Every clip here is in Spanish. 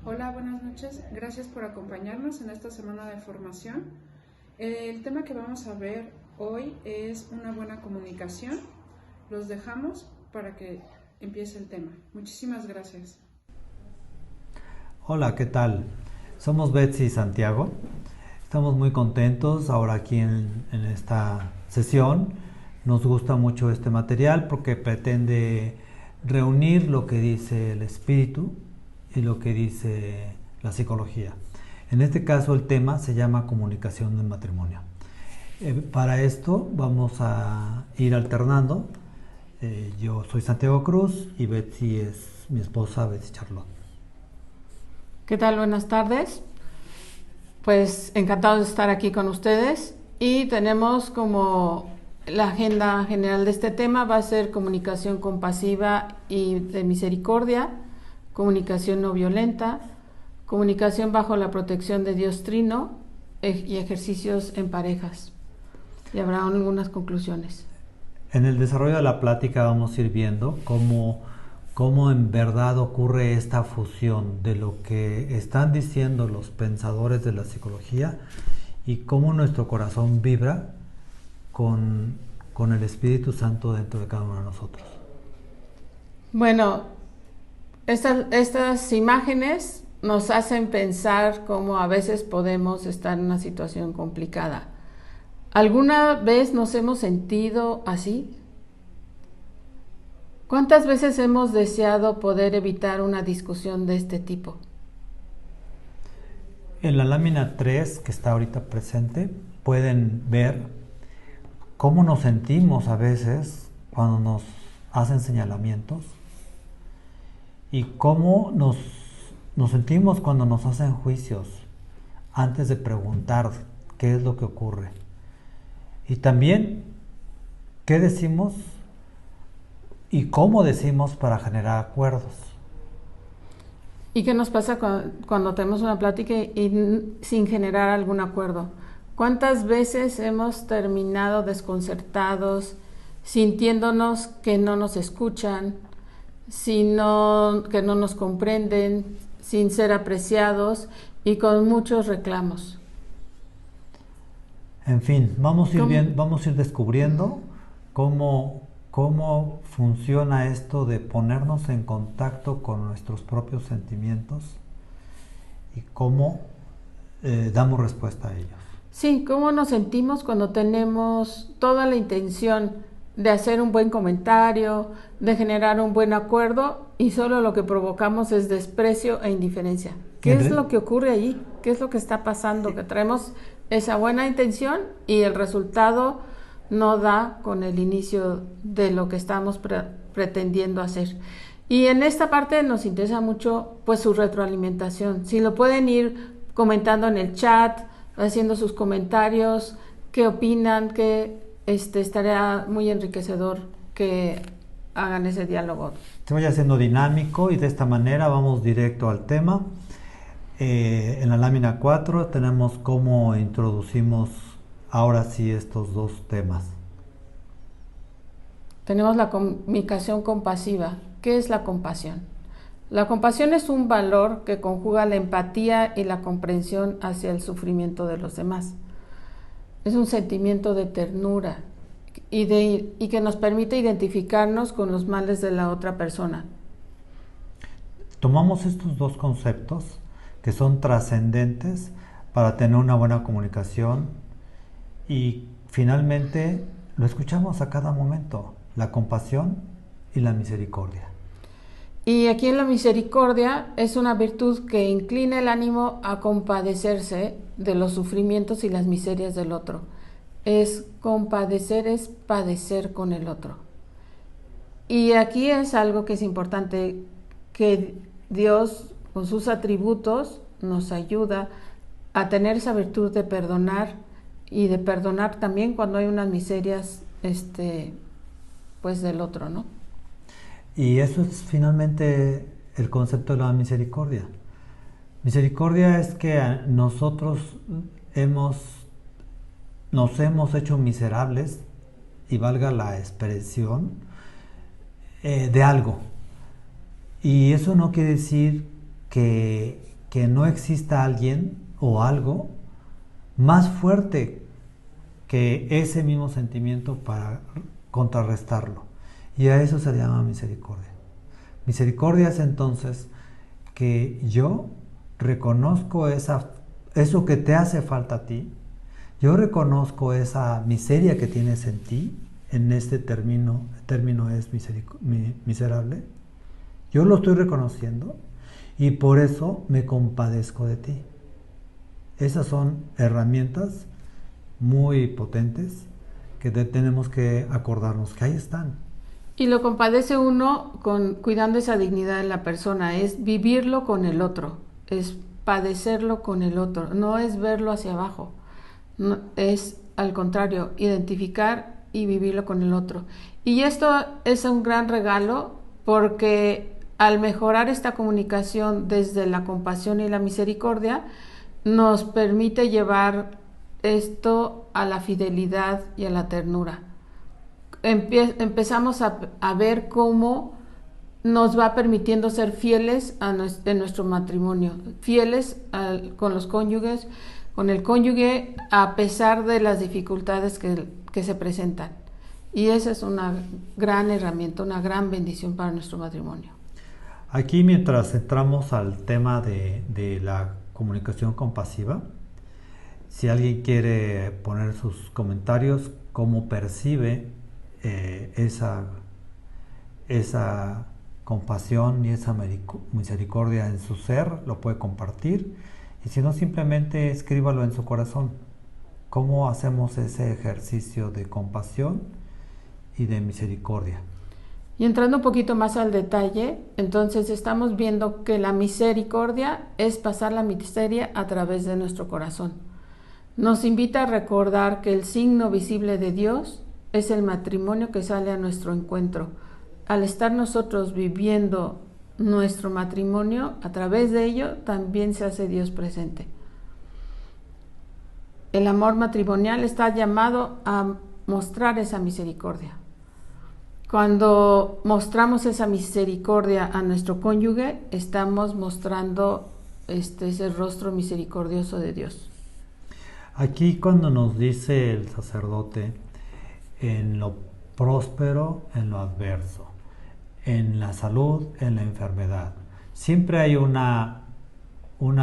Hola, buenas noches. Gracias por acompañarnos en esta semana de formación. El tema que vamos a ver hoy es una buena comunicación. Los dejamos para que empiece el tema. Muchísimas gracias. Hola, ¿qué tal? Somos Betsy y Santiago. Estamos muy contentos ahora aquí en esta sesión. Nos gusta mucho este material porque pretende reunir lo que dice el espíritu y lo que dice la psicología. En este caso el tema se llama comunicación en matrimonio. Para esto vamos a ir alternando. Yo soy Santiago Cruz y Betsy es mi esposa, Betsy Charlotte. ¿Qué tal? Buenas tardes. Pues encantado de estar aquí con ustedes y tenemos como la agenda general de este tema va a ser comunicación compasiva y de misericordia, comunicación no violenta, comunicación bajo la protección de Dios Trino y ejercicios en parejas. Y habrá algunas conclusiones. En el desarrollo de la plática vamos a ir viendo cómo en verdad ocurre esta fusión de lo que están diciendo los pensadores de la psicología y cómo nuestro corazón vibra con el Espíritu Santo dentro de cada uno de nosotros. Bueno, estas imágenes nos hacen pensar cómo a veces podemos estar en una situación complicada. ¿Alguna vez nos hemos sentido así? ¿Cuántas veces hemos deseado poder evitar una discusión de este tipo? En la lámina 3 que está ahorita presente pueden ver cómo nos sentimos a veces cuando nos hacen señalamientos y cómo nos sentimos cuando nos hacen juicios antes de preguntar qué es lo que ocurre. Y también qué decimos y cómo decimos para generar acuerdos. ¿Y qué nos pasa cuando tenemos una plática y sin generar algún acuerdo? ¿Cuántas veces hemos terminado desconcertados, sintiéndonos que no nos escuchan, que no nos comprenden, sin ser apreciados y con muchos reclamos? En fin, vamos a ir descubriendo cómo funciona esto de ponernos en contacto con nuestros propios sentimientos y cómo damos respuesta a ellos. Sí, cómo nos sentimos cuando tenemos toda la intención de hacer un buen comentario, de generar un buen acuerdo y solo lo que provocamos es desprecio e indiferencia. ¿Qué es lo que ocurre allí? ¿Qué es lo que está pasando? Que traemos esa buena intención y el resultado no da con el inicio de lo que estamos pretendiendo hacer. Y en esta parte nos interesa mucho pues su retroalimentación. Si lo pueden ir comentando en el chat, haciendo sus comentarios, qué opinan, que estaría muy enriquecedor que hagan ese diálogo. Se vaya haciendo dinámico y de esta manera vamos directo al tema. En la lámina 4 tenemos cómo introducimos ahora sí estos dos temas. Tenemos la comunicación compasiva. ¿Qué es la compasión? La compasión es un valor que conjuga la empatía y la comprensión hacia el sufrimiento de los demás. Es un sentimiento de ternura y que nos permite identificarnos con los males de la otra persona. Tomamos estos dos conceptos que son trascendentes para tener una buena comunicación y finalmente lo escuchamos a cada momento, la compasión y la misericordia. Y aquí en la misericordia es una virtud que inclina el ánimo a compadecerse de los sufrimientos y las miserias del otro. Es compadecer, es padecer con el otro. Y aquí es algo que es importante, que Dios con sus atributos nos ayuda a tener esa virtud de perdonar y de perdonar también cuando hay unas miserias pues del otro, ¿no? Y eso es finalmente el concepto de la misericordia. Misericordia es que nosotros nos hemos hecho miserables, y valga la expresión, de algo. Y eso no quiere decir que que no exista alguien o algo más fuerte que ese mismo sentimiento para contrarrestarlo. Y a eso se le llama misericordia. Misericordia es entonces que yo reconozco eso que te hace falta a ti, yo reconozco esa miseria que tienes en ti, en este término es miserable, yo lo estoy reconociendo y por eso me compadezco de ti. Esas son herramientas muy potentes que tenemos que acordarnos que ahí están. Y lo compadece uno cuidando esa dignidad de la persona, es vivirlo con el otro, es padecerlo con el otro, no es verlo hacia abajo, no, es al contrario, identificar y vivirlo con el otro. Y esto es un gran regalo porque al mejorar esta comunicación desde la compasión y la misericordia, nos permite llevar esto a la fidelidad y a la ternura. Empezamos a ver cómo nos va permitiendo ser fieles en nuestro matrimonio, fieles con los cónyuges, con el cónyuge a pesar de las dificultades que se presentan. Y esa es una gran herramienta, una gran bendición para nuestro matrimonio. Aquí, mientras entramos al tema de la comunicación compasiva, si alguien quiere poner sus comentarios, cómo percibe esa compasión y esa misericordia en su ser, lo puede compartir, y si no, simplemente escríbalo en su corazón. ¿Cómo hacemos ese ejercicio de compasión y de misericordia? Y entrando un poquito más al detalle, entonces estamos viendo que la misericordia es pasar la miseria a través de nuestro corazón. Nos invita a recordar que el signo visible de Dios es el matrimonio que sale a nuestro encuentro. Al estar nosotros viviendo nuestro matrimonio, a través de ello también se hace Dios presente. El amor matrimonial está llamado a mostrar esa misericordia. Cuando mostramos esa misericordia a nuestro cónyuge, estamos mostrando ese rostro misericordioso de Dios. Aquí, cuando nos dice el sacerdote, en lo próspero, en lo adverso, en la salud, en la enfermedad, siempre hay una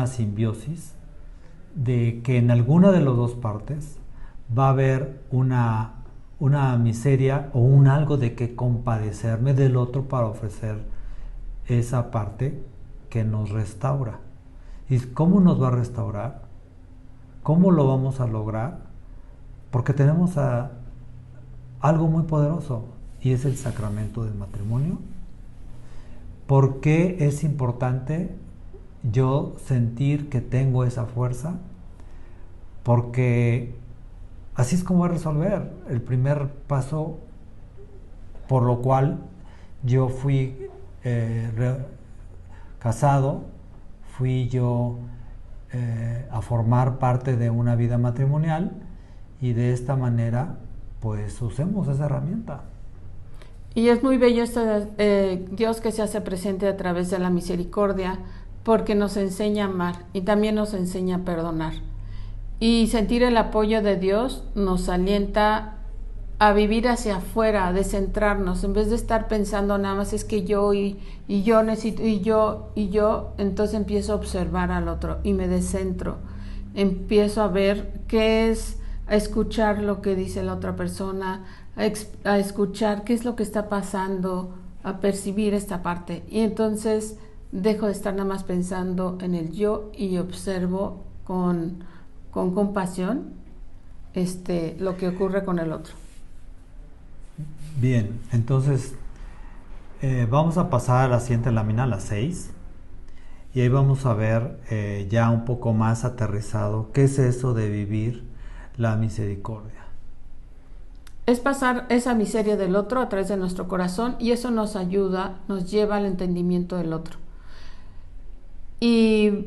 simbiosis de que en alguna de las dos partes va a haber una miseria o un algo de que compadecerme del otro para ofrecer esa parte que nos restaura. ¿Y cómo nos va a restaurar? ¿Cómo lo vamos a lograr? Porque tenemos algo muy poderoso y es el sacramento del matrimonio. ¿Por qué es importante yo sentir que tengo esa fuerza? Porque así es como voy a resolver. El primer paso por lo cual yo fui casado, fui yo a formar parte de una vida matrimonial, y de esta manera pues usemos esa herramienta. Y es muy bello Dios que se hace presente a través de la misericordia, porque nos enseña a amar y también nos enseña a perdonar. Y sentir el apoyo de Dios nos alienta a vivir hacia afuera, a descentrarnos, en vez de estar pensando nada más es que yo y yo necesito y yo, entonces empiezo a observar al otro y me descentro, empiezo a ver qué es, a escuchar lo que dice la otra persona, a escuchar qué es lo que está pasando, a percibir esta parte, y entonces dejo de estar nada más pensando en el yo y observo con compasión lo que ocurre con el otro. Bien, entonces vamos a pasar a la siguiente lámina, la 6, y ahí vamos a ver ya un poco más aterrizado qué es eso de vivir la misericordia. Es pasar esa miseria del otro a través de nuestro corazón, y eso nos ayuda, nos lleva al entendimiento del otro. Y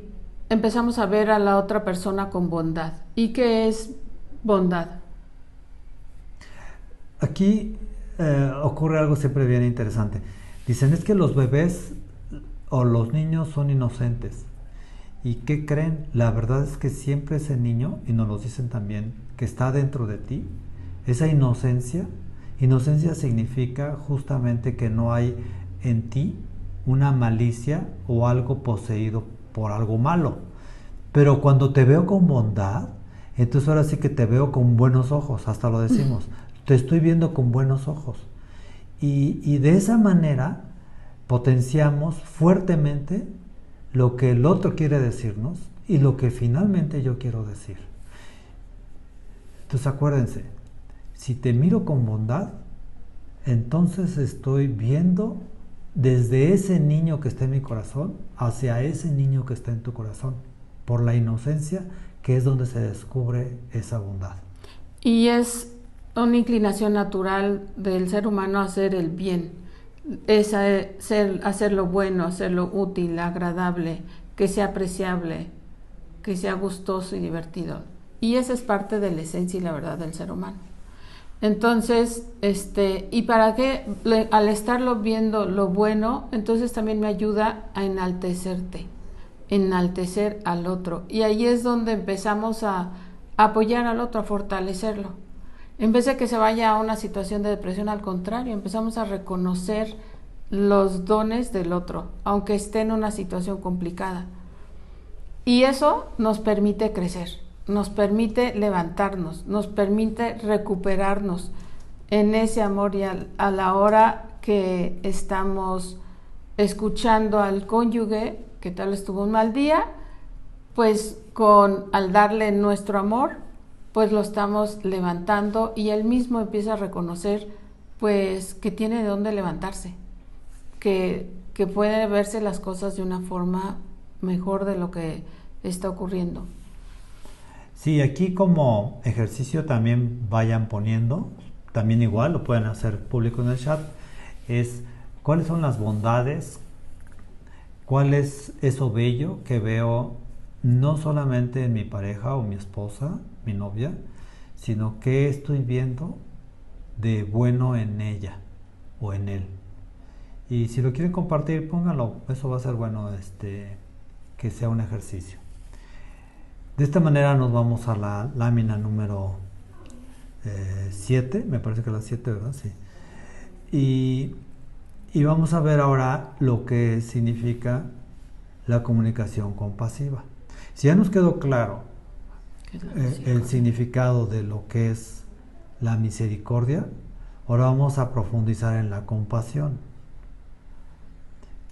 empezamos a ver a la otra persona con bondad. ¿Y qué es bondad? Aquí ocurre algo siempre bien interesante. Dicen, es que los bebés o los niños son inocentes. ¿Y qué creen? La verdad es que siempre ese niño, y nos lo dicen también, que está dentro de ti, esa inocencia significa justamente que no hay en ti una malicia o algo poseído por algo malo. Pero cuando te veo con bondad, entonces ahora sí que te veo con buenos ojos, hasta lo decimos, te estoy viendo con buenos ojos. Y de esa manera potenciamos fuertemente lo que el otro quiere decirnos y lo que finalmente yo quiero decir. Entonces acuérdense, si te miro con bondad, entonces estoy viendo desde ese niño que está en mi corazón hacia ese niño que está en tu corazón, por la inocencia que es donde se descubre esa bondad. Y es una inclinación natural del ser humano a hacer el bien, es hacer lo bueno, hacerlo útil, agradable, que sea apreciable, que sea gustoso y divertido. Y esa es parte de la esencia y la verdad del ser humano. Entonces, ¿y para qué? Al estarlo viendo lo bueno, entonces también me ayuda a enaltecerte, enaltecer al otro. Y ahí es donde empezamos a apoyar al otro, a fortalecerlo. En vez de que se vaya a una situación de depresión, al contrario, empezamos a reconocer los dones del otro, aunque esté en una situación complicada. Y eso nos permite crecer, nos permite levantarnos, nos permite recuperarnos en ese amor y a la hora que estamos escuchando al cónyuge que tal vez tuvo un mal día, pues al darle nuestro amor, pues lo estamos levantando y él mismo empieza a reconocer pues que tiene de dónde levantarse, que puede verse las cosas de una forma mejor de lo que está ocurriendo. Sí, aquí como ejercicio también vayan poniendo, también igual lo pueden hacer público en el chat, es cuáles son las bondades, cuál es eso bello que veo no solamente en mi pareja o mi esposa, mi novia, sino qué estoy viendo de bueno en ella o en él. Y si lo quieren compartir, pónganlo, eso va a ser bueno, que sea un ejercicio. De esta manera nos vamos a la lámina número 7, me parece que la 7, ¿verdad? Sí. Y vamos a ver ahora lo que significa la comunicación compasiva. Si ya nos quedó claro el significado de lo que es la misericordia, ahora vamos a profundizar en la compasión.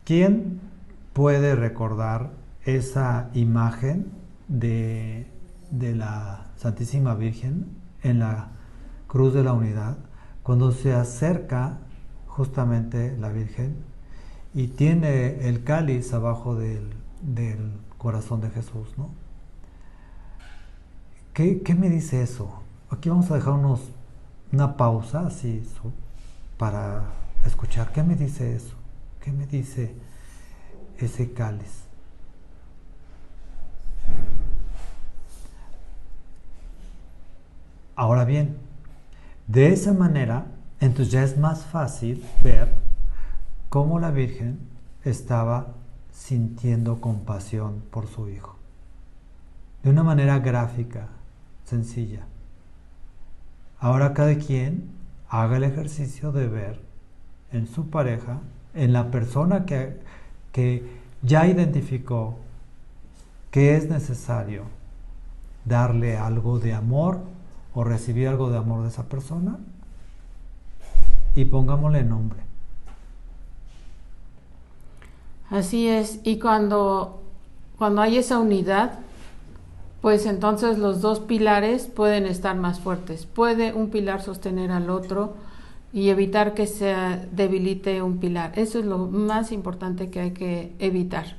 ¿Quién puede recordar esa imagen de la Santísima Virgen en la Cruz de la Unidad, cuando se acerca justamente la Virgen y tiene el cáliz abajo del corazón de Jesús, ¿no? ¿Qué me dice eso? Aquí vamos a dejar una pausa así para escuchar. ¿Qué me dice eso? ¿Qué me dice ese cáliz? Ahora bien, de esa manera, entonces ya es más fácil ver cómo la Virgen estaba sintiendo compasión por su hijo. De una manera gráfica, sencilla. Ahora cada quien haga el ejercicio de ver en su pareja, en la persona que ya identificó que es necesario darle algo de amor o recibir algo de amor de esa persona, y pongámosle nombre. Así es, y cuando hay esa unidad, pues entonces los dos pilares pueden estar más fuertes. Puede un pilar sostener al otro y evitar que se debilite un pilar. Eso es lo más importante que hay que evitar.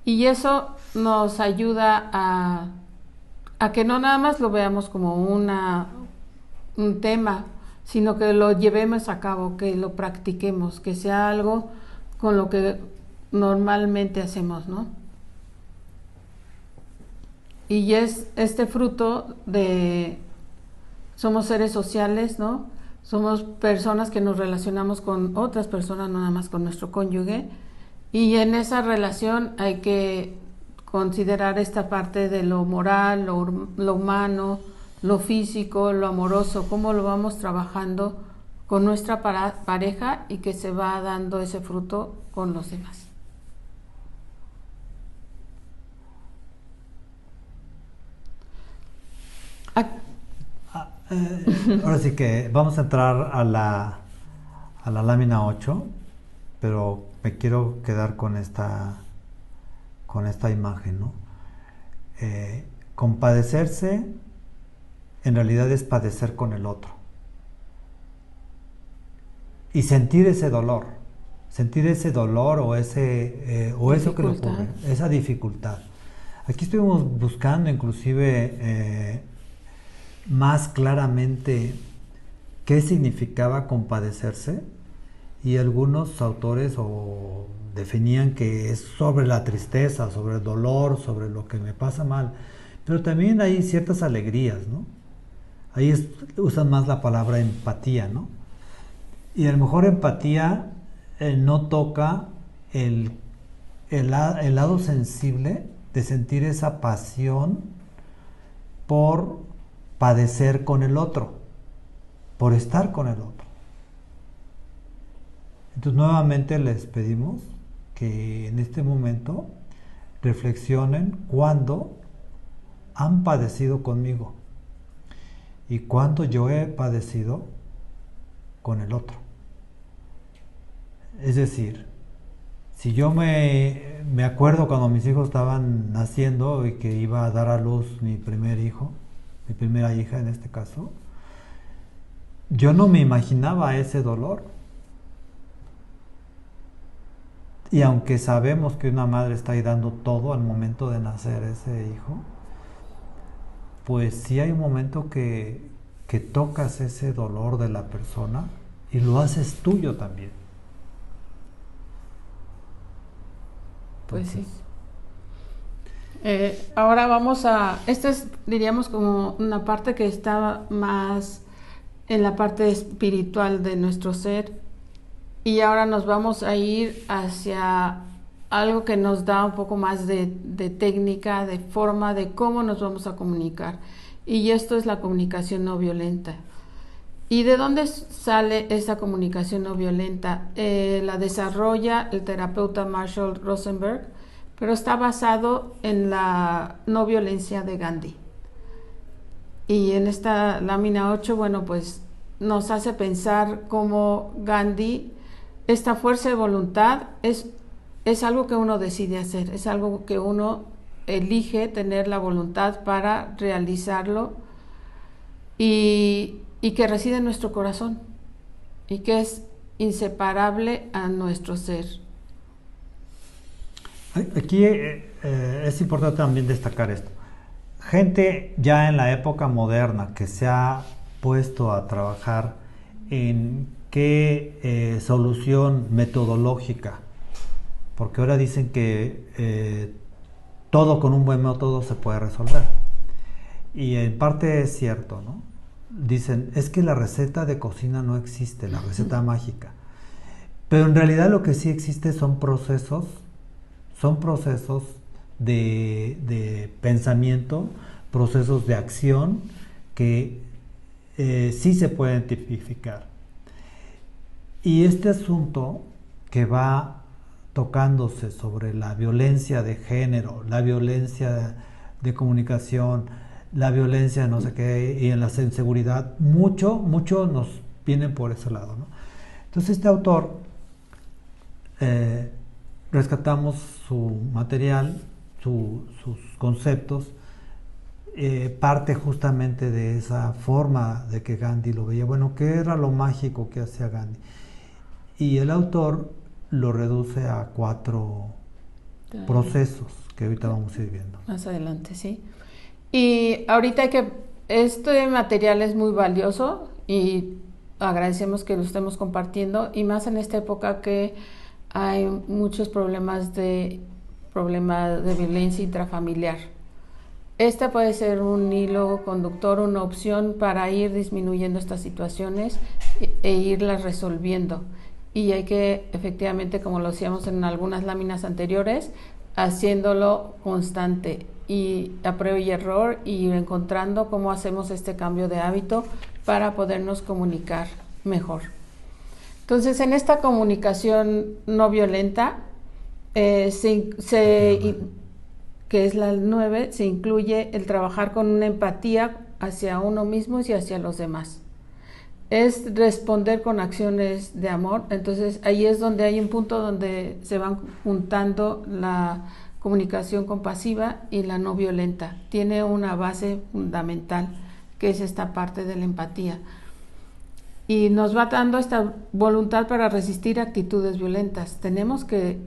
Y eso nos ayuda a que no nada más lo veamos como un tema, sino que lo llevemos a cabo, que lo practiquemos, que sea algo con lo que normalmente hacemos, ¿no? Y es este fruto de somos seres sociales, ¿no? Somos personas que nos relacionamos con otras personas, no nada más con nuestro cónyuge, y en esa relación hay que considerar esta parte de lo moral, lo humano, lo físico, lo amoroso, cómo lo vamos trabajando con nuestra pareja y que se va dando ese fruto con los demás. Ahora sí que vamos a entrar a la lámina 8, pero me quiero quedar con esta imagen, ¿no? Compadecerse en realidad es padecer con el otro y sentir ese dolor o eso que le ocurre, esa dificultad. Aquí estuvimos buscando inclusive más claramente qué significaba compadecerse, y algunos autores definían que es sobre la tristeza, sobre el dolor, sobre lo que me pasa mal, pero también hay ciertas alegrías, ¿no? Ahí usan más la palabra empatía, ¿no? Y a lo mejor empatía no toca el lado sensible de sentir esa pasión por padecer con el otro, por estar con el otro. Entonces nuevamente les pedimos que en este momento reflexionen cuándo han padecido conmigo y cuándo yo he padecido con el otro. Es decir, si yo me acuerdo cuando mis hijos estaban naciendo y que iba a dar a luz mi primer hijo, mi primera hija en este caso, yo no me imaginaba ese dolor. Y aunque sabemos que una madre está ahí dando todo al momento de nacer ese hijo, pues sí hay un momento que tocas ese dolor de la persona y lo haces tuyo también. Pues sí. Ahora vamos esta es, diríamos, como una parte que está más en la parte espiritual de nuestro ser, y ahora nos vamos a ir hacia algo que nos da un poco más de técnica, de forma de cómo nos vamos a comunicar, y esto es la comunicación no violenta. ¿Y de dónde sale esa comunicación no violenta? La desarrolla el terapeuta Marshall Rosenberg, pero está basado en la no violencia de Gandhi. Y en esta lámina 8, bueno, pues nos hace pensar cómo Gandhi, esta fuerza de voluntad es algo que uno decide hacer, es algo que uno elige tener la voluntad para realizarlo, y que reside en nuestro corazón y que es inseparable a nuestro ser. Aquí es importante también destacar esto. Gente ya en la época moderna que se ha puesto a trabajar en qué solución metodológica, porque ahora dicen que todo con un buen método se puede resolver, y en parte es cierto, ¿no? Dicen, es que la receta de cocina no existe, la receta mágica, pero en realidad lo que sí existe son procesos de pensamiento, procesos de acción que sí se pueden tipificar. Y este asunto que va tocándose sobre la violencia de género, la violencia de comunicación, la violencia no sé qué, y en la inseguridad, mucho nos vienen por ese lado, ¿no? Entonces este autor, rescatamos su material, sus conceptos, parte justamente de esa forma de que Gandhi lo veía. Bueno, ¿qué era lo mágico que hacía Gandhi? Y el autor lo reduce a 4 procesos que ahorita vamos a ir viendo. Más adelante, sí. Y ahorita este material es muy valioso y agradecemos que lo estemos compartiendo, y más en esta época que hay muchos problemas de violencia intrafamiliar. Este puede ser un hilo conductor, una opción para ir disminuyendo estas situaciones e irlas resolviendo. Y hay que, efectivamente, como lo hacíamos en algunas láminas anteriores, haciéndolo constante y a prueba y error y encontrando cómo hacemos este cambio de hábito para podernos comunicar mejor. Entonces, en esta comunicación no violenta, que es la 9, se incluye el trabajar con una empatía hacia uno mismo y hacia los demás. Es responder con acciones de amor. Entonces ahí es donde hay un punto donde se van juntando la comunicación compasiva y la no violenta. Tiene una base fundamental, que es esta parte de la empatía. Y nos va dando esta voluntad para resistir actitudes violentas. Tenemos que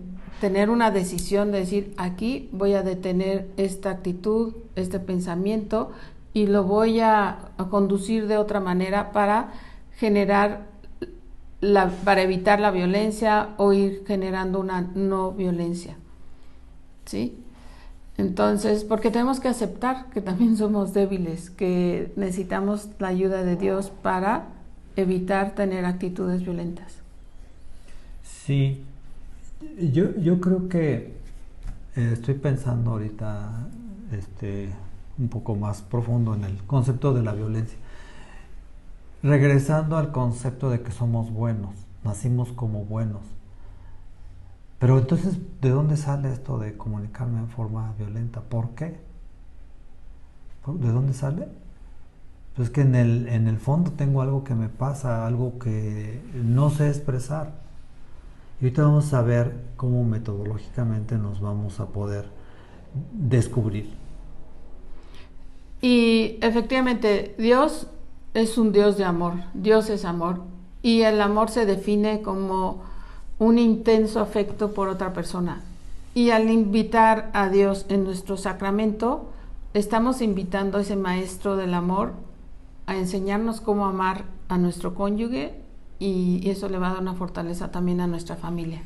tener una decisión de decir, aquí voy a detener esta actitud, este pensamiento, y lo voy a conducir de otra manera para para evitar la violencia o ir generando una no violencia. ¿Sí? Entonces, porque tenemos que aceptar que también somos débiles, que necesitamos la ayuda de Dios para evitar tener actitudes violentas. Sí, yo creo que estoy pensando ahorita un poco más profundo en el concepto de la violencia. Regresando al concepto de que somos buenos, nacimos como buenos. Pero entonces, ¿de dónde sale esto de comunicarme en forma violenta? ¿Por qué? ¿De dónde sale? Pues que en el fondo tengo algo que me pasa, algo que no sé expresar. Y ahorita vamos a ver cómo metodológicamente nos vamos a poder descubrir. Y efectivamente, Dios es un Dios de amor. Dios es amor. Y el amor se define como un intenso afecto por otra persona. Y al invitar a Dios en nuestro sacramento, estamos invitando a ese maestro del amor a enseñarnos cómo amar a nuestro cónyuge, y eso le va a dar una fortaleza también a nuestra familia.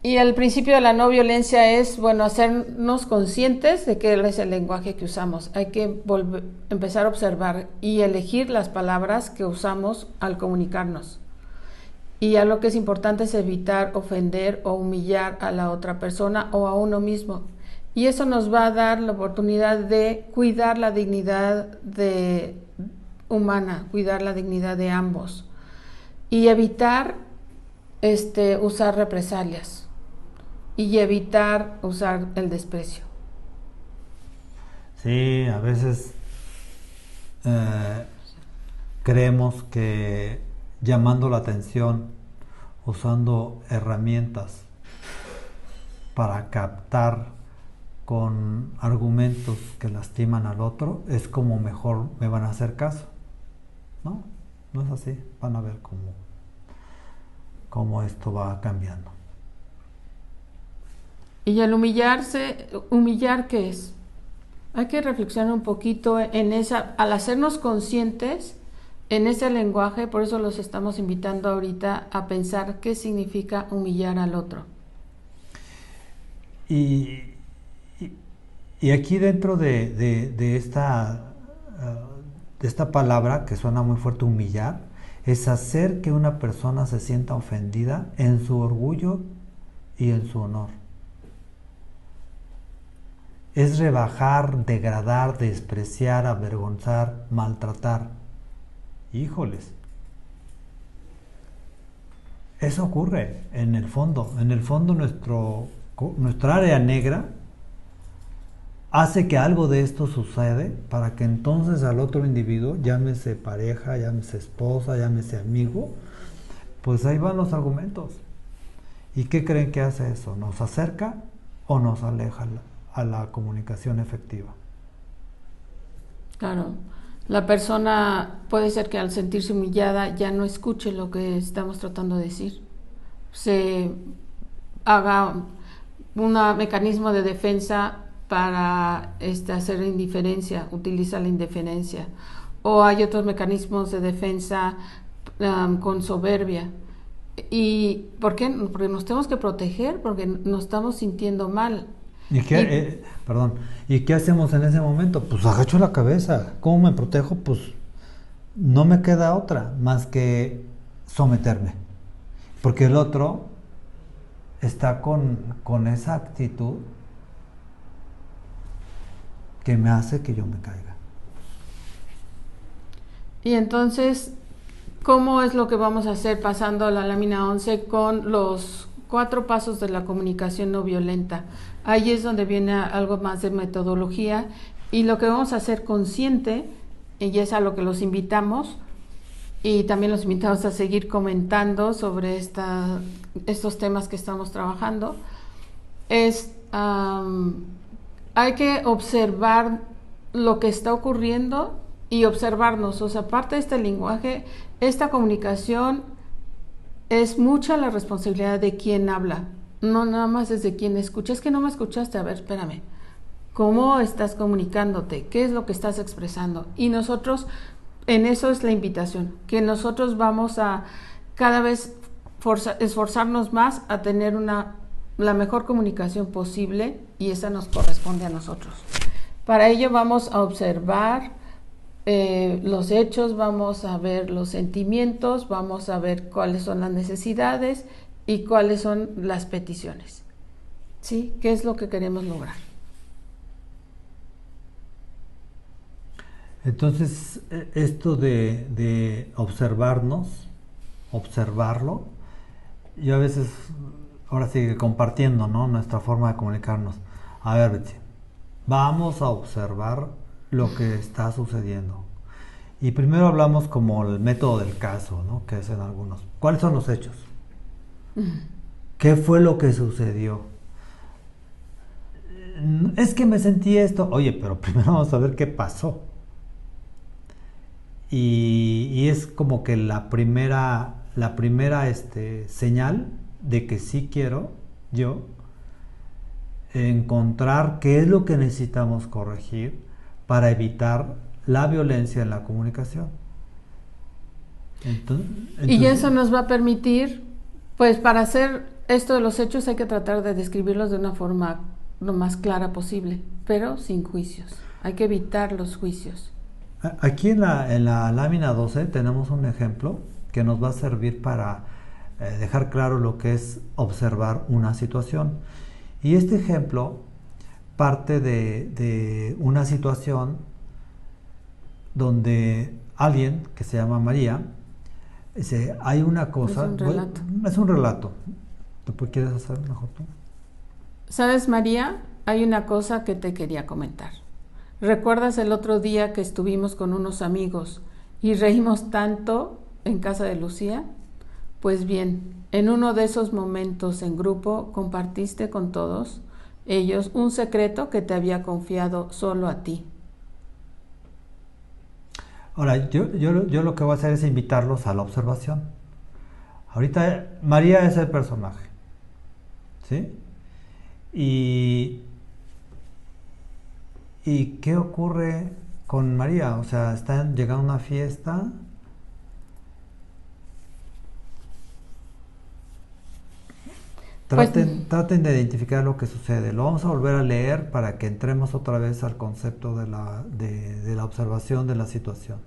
Y el principio de la no violencia es, hacernos conscientes de que es el lenguaje que usamos. Hay que empezar a observar y elegir las palabras que usamos al comunicarnos. Y ya lo que es importante es evitar ofender o humillar a la otra persona o a uno mismo. Y eso nos va a dar la oportunidad de cuidar la dignidad humana, cuidar la dignidad de ambos. Y evitar usar represalias. Y evitar usar el desprecio. Sí, a veces creemos que llamando la atención, usando herramientas para captar con argumentos que lastiman al otro, es como mejor me van a hacer caso. No, no es así. Van a ver cómo esto va cambiando. Y el ¿humillar qué es? Hay que reflexionar un poquito al hacernos conscientes en ese lenguaje. Por eso los estamos invitando ahorita a pensar qué significa humillar al otro. Y aquí dentro de esta palabra que suena muy fuerte, humillar, es hacer que una persona se sienta ofendida en su orgullo y en su honor. Es rebajar, degradar, despreciar, avergonzar, maltratar. Híjoles. Eso ocurre en el fondo. En el fondo nuestra área negra hace que algo de esto sucede para que entonces al otro individuo, llámese pareja, llámese esposa, llámese amigo, pues ahí van los argumentos. ¿Y qué creen que hace eso? ¿Nos acerca o nos aleja a la comunicación efectiva? Claro, la persona puede ser que al sentirse humillada ya no escuche lo que estamos tratando de decir, se haga un mecanismo de defensa para hacer indiferencia, utiliza la indiferencia, o hay otros mecanismos de defensa con soberbia. ¿Y por qué? Porque nos tenemos que proteger, porque nos estamos sintiendo mal. ¿Y qué hacemos en ese momento? Pues agacho la cabeza. ¿Cómo me protejo? Pues no me queda otra más que someterme. Porque el otro está con esa actitud que me hace que yo me caiga. Y entonces, ¿cómo es lo que vamos a hacer pasando a la lámina 11 con los 4 pasos de la comunicación no violenta? Ahí es donde viene algo más de metodología y lo que vamos a hacer consciente, y es a lo que los invitamos, y también los invitamos a seguir comentando sobre estos temas que estamos trabajando, es hay que observar lo que está ocurriendo y observarnos. O sea, parte de este lenguaje, esta comunicación, es mucha la responsabilidad de quien habla, no nada más es de quien escucha. Es que no me escuchaste, a ver, espérame. ¿Cómo estás comunicándote? ¿Qué es lo que estás expresando? Y nosotros, en eso es la invitación, que nosotros vamos a cada vez esforzarnos más a tener la mejor comunicación posible, y esa nos corresponde a nosotros. Para ello vamos a observar los hechos, vamos a ver los sentimientos, vamos a ver cuáles son las necesidades y cuáles son las peticiones. ¿Sí? ¿Qué es lo que queremos lograr? Entonces, esto de observarnos, observarlo, yo a veces, ahora sigue compartiendo, ¿no?, nuestra forma de comunicarnos. A ver, Betsy, vamos a observar lo que está sucediendo. Y primero hablamos como el método del caso, ¿no?, que es en algunos. ¿Cuáles son los hechos? ¿Qué fue lo que sucedió? Es que me sentí esto. Oye, pero primero vamos a ver qué pasó. Y es como que la primera señal de que sí quiero yo encontrar qué es lo que necesitamos corregir para evitar la violencia en la comunicación. Y eso nos va a permitir, pues para hacer esto de los hechos hay que tratar de describirlos de una forma lo más clara posible, pero sin juicios. Hay que evitar los juicios. Aquí en la lámina 12 tenemos un ejemplo que nos va a servir para dejar claro lo que es observar una situación. Y este ejemplo parte de una situación donde alguien que se llama María dice, hay una cosa... Es un relato. Es un relato. ¿Tú quieres hacer mejor tú? ¿Sabes, María? Hay una cosa que te quería comentar. ¿Recuerdas el otro día que estuvimos con unos amigos y reímos tanto en casa de Lucía? Pues bien, en uno de esos momentos en grupo compartiste con todos ellos un secreto que te había confiado solo a ti. Ahora, yo lo que voy a hacer es invitarlos a la observación. Ahorita María es el personaje, ¿sí? ¿Y qué ocurre con María? O sea, están llegando a una fiesta. Traten de identificar lo que sucede. Lo vamos a volver a leer para que entremos otra vez al concepto de la observación de la situación.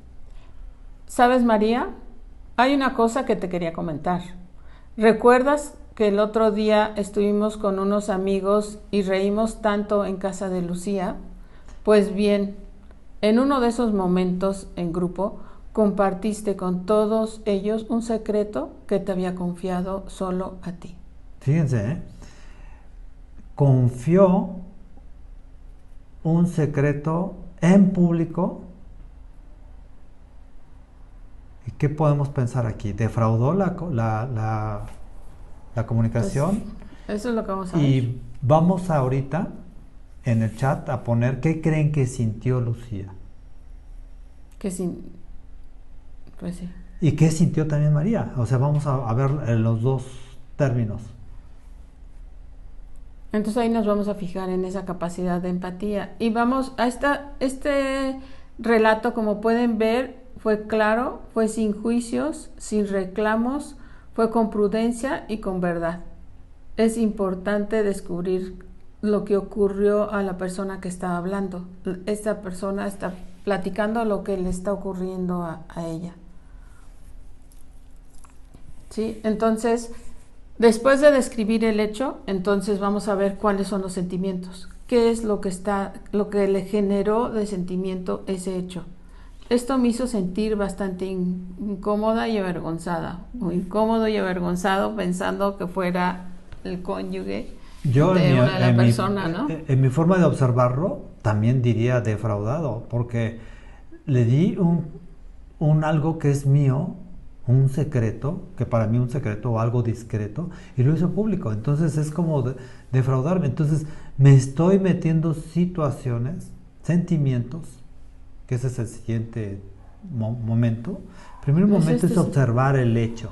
¿Sabes, María? Hay una cosa que te quería comentar. ¿Recuerdas que el otro día estuvimos con unos amigos y reímos tanto en casa de Lucía? Pues bien, en uno de esos momentos en grupo compartiste con todos ellos un secreto que te había confiado solo a ti. Fíjense, confió un secreto en público. ¿Y qué podemos pensar aquí? ¿Defraudó la comunicación? Pues, eso es lo que vamos a ver. Y vamos ahorita en el chat a poner qué creen que sintió Lucía. Pues sí. ¿Y qué sintió también María? O sea, vamos a ver los dos términos. Entonces ahí nos vamos a fijar en esa capacidad de empatía. Y vamos a este relato, como pueden ver, fue claro, fue sin juicios, sin reclamos, fue con prudencia y con verdad. Es importante descubrir lo que ocurrió a la persona que estaba hablando. Esta persona está platicando lo que le está ocurriendo a ella. ¿sí? Entonces, después de describir el hecho, entonces vamos a ver cuáles son los sentimientos. ¿Qué es lo que le generó de sentimiento ese hecho? Esto me hizo sentir bastante incómoda y avergonzada, o incómodo y avergonzado pensando que fuera el cónyuge Yo de una de la persona, ¿no? En mi forma de observarlo, también diría defraudado, porque le di un algo que es mío, un secreto, que para mí un secreto o algo discreto, y lo hizo público. Entonces es como defraudarme. Entonces me estoy metiendo situaciones, sentimientos, que ese es el siguiente momento. El primer momento es observar el hecho.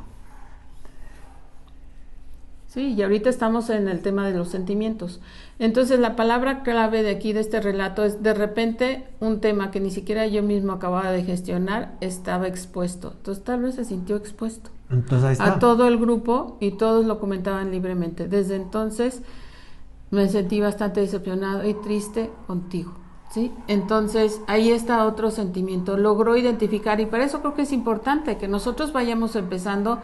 Sí, y ahorita estamos en el tema de los sentimientos. Entonces, la palabra clave de aquí, de este relato, es de repente un tema que ni siquiera yo mismo acababa de gestionar estaba expuesto. Entonces, tal vez se sintió expuesto. Entonces, ahí está. A todo el grupo y todos lo comentaban libremente. Desde entonces me sentí bastante decepcionado y triste contigo, ¿sí? Entonces, ahí está otro sentimiento. Logró identificar, y para eso creo que es importante que nosotros vayamos empezando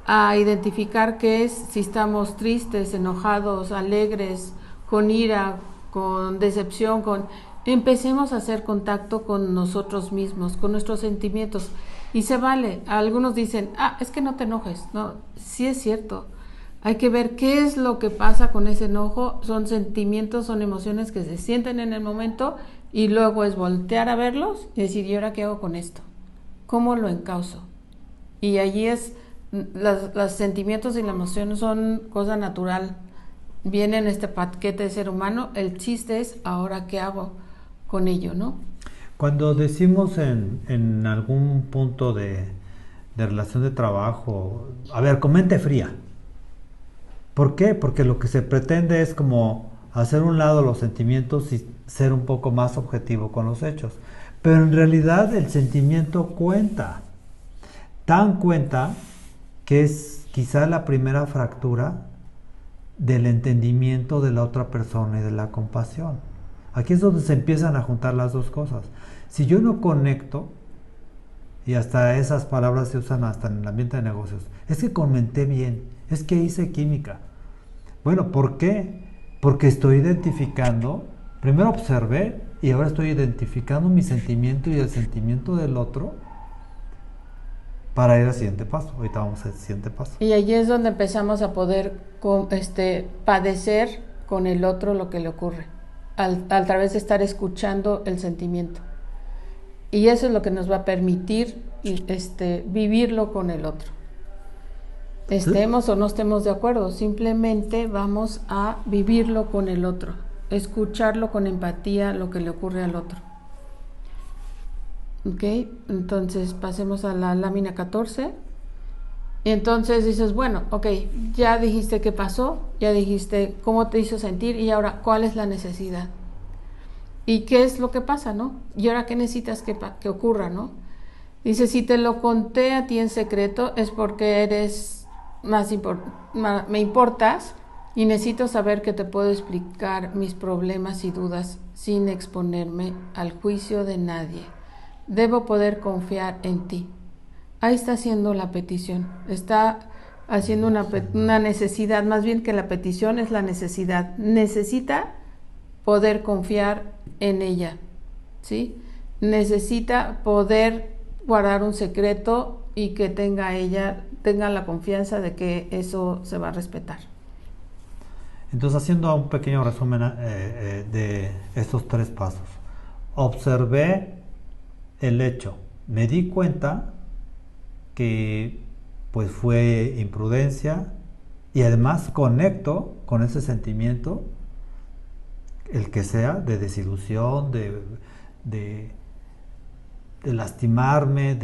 a identificar qué es, si estamos tristes, enojados, alegres, con ira, con decepción, empecemos a hacer contacto con nosotros mismos, con nuestros sentimientos. Y se vale. Algunos dicen, es que no te enojes. No, sí es cierto. Hay que ver qué es lo que pasa con ese enojo. Son sentimientos, son emociones que se sienten en el momento, y luego es voltear a verlos y decir, ¿y ahora qué hago con esto? ¿Cómo lo encauzo? Y allí es, los sentimientos y la emoción son cosa natural. Viene en este paquete de ser humano. El chiste es, ¿ahora qué hago con ello, no? Cuando decimos en algún punto de relación de trabajo, a ver, con mente fría. ¿Por qué? Porque lo que se pretende es como hacer a un lado los sentimientos y ser un poco más objetivo con los hechos. Pero en realidad el sentimiento cuenta. Tan cuenta que es quizá la primera fractura del entendimiento de la otra persona y de la compasión. Aquí es donde se empiezan a juntar las dos cosas. Si yo no conecto, y hasta esas palabras se usan hasta en el ambiente de negocios, es que comenté bien, es que hice química. Bueno, ¿por qué? Porque estoy identificando, primero observé y ahora estoy identificando mi sentimiento y el sentimiento del otro para ir al siguiente paso. Ahorita vamos al siguiente paso. Y allí es donde empezamos a poder padecer con el otro lo que le ocurre, a través de estar escuchando el sentimiento. Y eso es lo que nos va a permitir vivirlo con el otro. Estemos o no estemos de acuerdo, simplemente vamos a vivirlo con el otro, escucharlo con empatía, lo que le ocurre al otro. Ok, entonces pasemos a la lámina 14. Y entonces dices, bueno, ok, ya dijiste qué pasó, ya dijiste cómo te hizo sentir, y ahora, ¿cuál es la necesidad? ¿Y qué es lo que pasa, no? ¿Y ahora qué necesitas que ocurra, no? Dice, si te lo conté a ti en secreto es porque eres me importas, y necesito saber que te puedo explicar mis problemas y dudas sin exponerme al juicio de nadie. Debo poder confiar en ti. Ahí está haciendo la petición. Está haciendo una necesidad, más bien que la petición es la necesidad. Necesita poder confiar en ella, ¿sí? Necesita poder guardar un secreto y que ella tenga la confianza de que eso se va a respetar. Entonces, haciendo un pequeño resumen de estos 3 pasos. Observé el hecho, me di cuenta que pues fue imprudencia, y además conecto con ese sentimiento, el que sea, de desilusión, de lastimarme,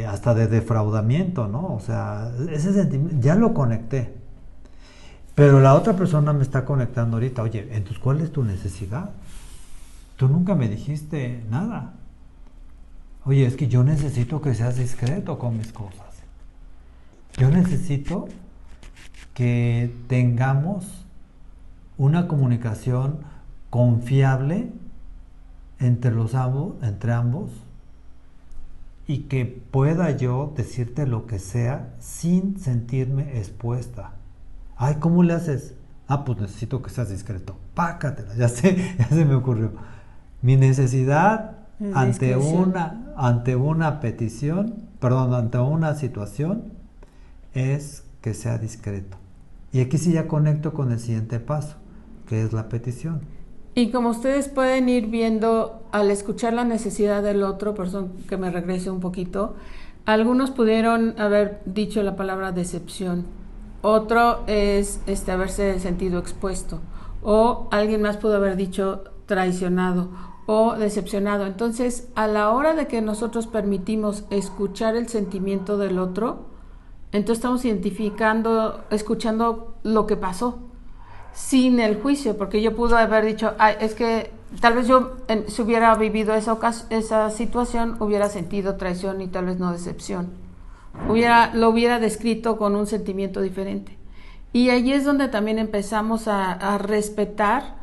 hasta de defraudamiento, ¿no? O sea, ese sentimiento ya lo conecté, pero la otra persona me está conectando ahorita. Oye, entonces, ¿cuál es tu necesidad? Tú nunca me dijiste nada. Oye, es que yo necesito que seas discreto con mis cosas. Yo necesito que tengamos una comunicación confiable entre ambos, y que pueda yo decirte lo que sea sin sentirme expuesta. Ay, ¿cómo le haces? Ah, pues necesito que seas discreto. Pácatela, ya se me ocurrió. Mi necesidad ante una petición, perdón, ante una situación, es que sea discreto. Y aquí sí ya conecto con el siguiente paso, que es la petición. Y como ustedes pueden ir viendo al escuchar la necesidad del otro, perdón que me regrese un poquito, algunos pudieron haber dicho la palabra decepción, otro es haberse sentido expuesto, o alguien más pudo haber dicho traicionado o decepcionado. Entonces, a la hora de que nosotros permitimos escuchar el sentimiento del otro, entonces estamos identificando, escuchando lo que pasó, sin el juicio, porque yo pude haber dicho, ay, es que tal vez yo, si hubiera vivido esa situación, hubiera sentido traición y tal vez no decepción. Lo hubiera descrito con un sentimiento diferente. Y ahí es donde también empezamos a respetar